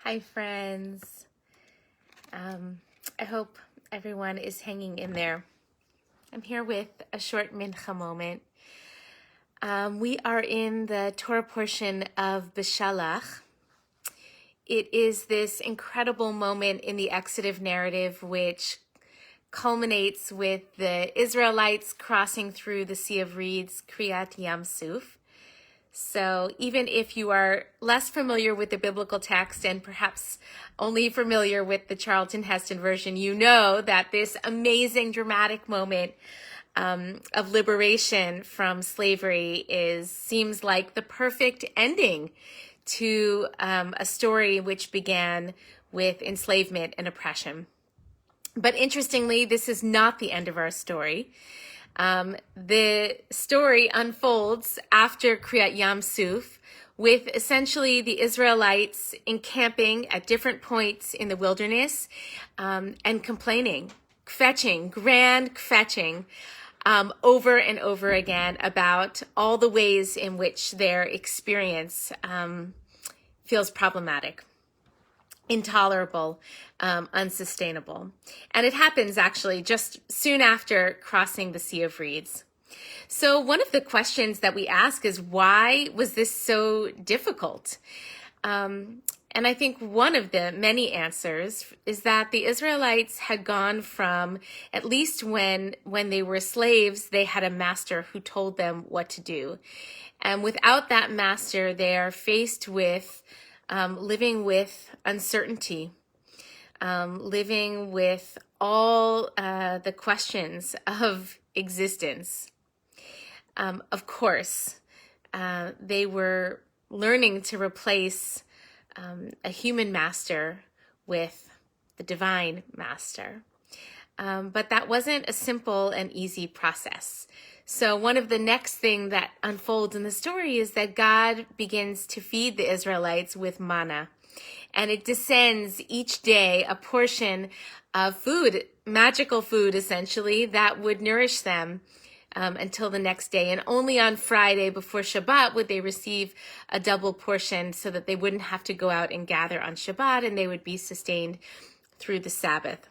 Hi, friends. I hope everyone is hanging in there. I'm here with a short mincha moment. We are in the Torah portion of Beshalach. It is this incredible moment in the Exodus narrative which culminates with the Israelites crossing through the Sea of Reeds, Kriyat Yam Suf. So even if you are less familiar with the biblical text and perhaps only familiar with the Charlton Heston version, you know that this amazing dramatic moment of liberation from slavery seems like the perfect ending to a story which began with enslavement and oppression. But interestingly, this is not the end of our story. The story unfolds after Kriyat Yam Suf, with essentially the Israelites encamping at different points in the wilderness and complaining, grand kvetching, over and over again about all the ways in which their experience feels problematic, intolerable, unsustainable. And it happens actually just soon after crossing the Sea of Reeds. So one of the questions that we ask is, why was this so difficult? And I think one of the many answers is that the Israelites had gone from, at least when they were slaves, they had a master who told them what to do. And without that master, they are faced with living with uncertainty, living with all the questions of existence. Of course, they were learning to replace a human master with the divine master. But that wasn't a simple and easy process. So one of the next thing that unfolds in the story is that God begins to feed the Israelites with manna. And it descends each day a portion of food, magical food essentially, that would nourish them until the next day. And only on Friday before Shabbat would they receive a double portion so that they wouldn't have to go out and gather on Shabbat, and they would be sustained through the Sabbath.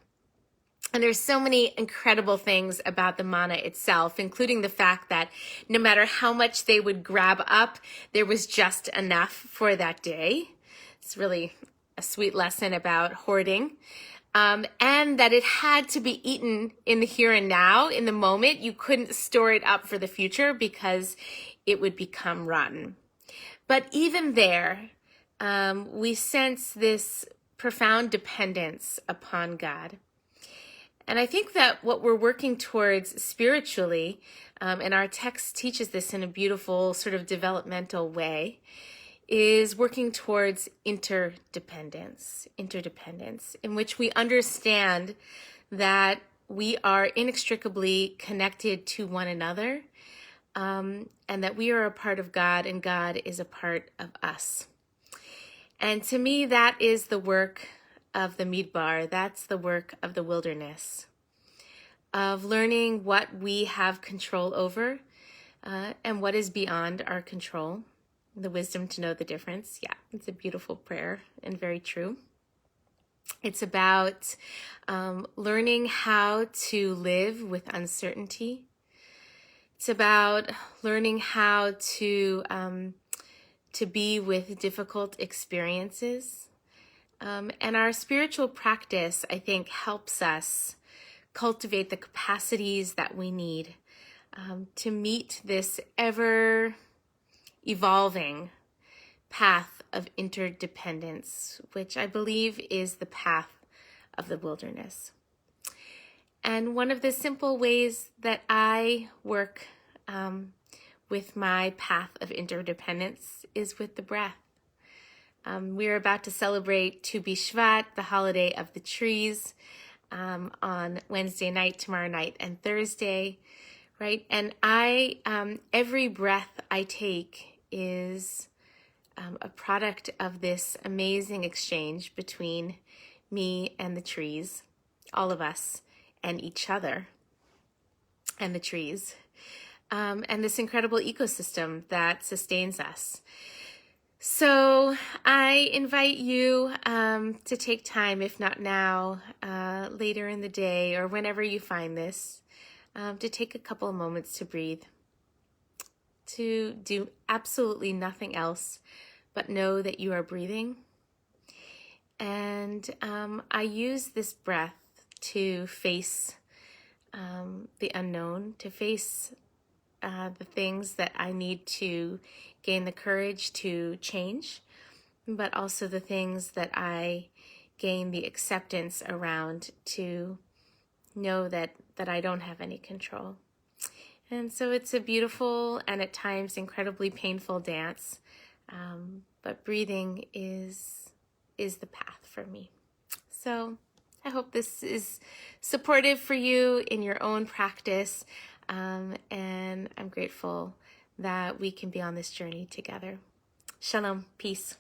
And there's so many incredible things about the manna itself, including the fact that no matter how much they would grab up, there was just enough for that day. It's really a sweet lesson about hoarding. And that it had to be eaten in the here and now, in the moment. You couldn't store it up for the future because it would become rotten. But even there, we sense this profound dependence upon God. And I think that what we're working towards spiritually, and our text teaches this in a beautiful sort of developmental way, is working towards interdependence, in which we understand that we are inextricably connected to one another, and that we are a part of God and God is a part of us. And to me, that is the work of the Midbar. That's the work of the wilderness, of learning what we have control over and what is beyond our control. The wisdom to know the difference. Yeah, it's a beautiful prayer and very true. It's about learning how to live with uncertainty. It's about learning how to be with difficult experiences. And our spiritual practice, I think, helps us cultivate the capacities that we need to meet this ever evolving path of interdependence, which I believe is the path of the wilderness. And one of the simple ways that I work with my path of interdependence is with the breath. We're about to celebrate Tu B'Shvat, the holiday of the trees, on Wednesday night, tomorrow night, and Thursday, right? And every breath I take is a product of this amazing exchange between me and the trees, all of us, and each other and the trees, and this incredible ecosystem that sustains us. So I I invite you to take time, if not now, later in the day or whenever you find this, to take a couple of moments to breathe, to do absolutely nothing else but know that you are breathing. And I use this breath to face the unknown, to face the things that I need to gain the courage to change, but also the things that I gain the acceptance around to know that I don't have any control. And so it's a beautiful and at times incredibly painful dance, but breathing is the path for me. So I hope this is supportive for you in your own practice, and I'm grateful that we can be on this journey together. Shalom, peace.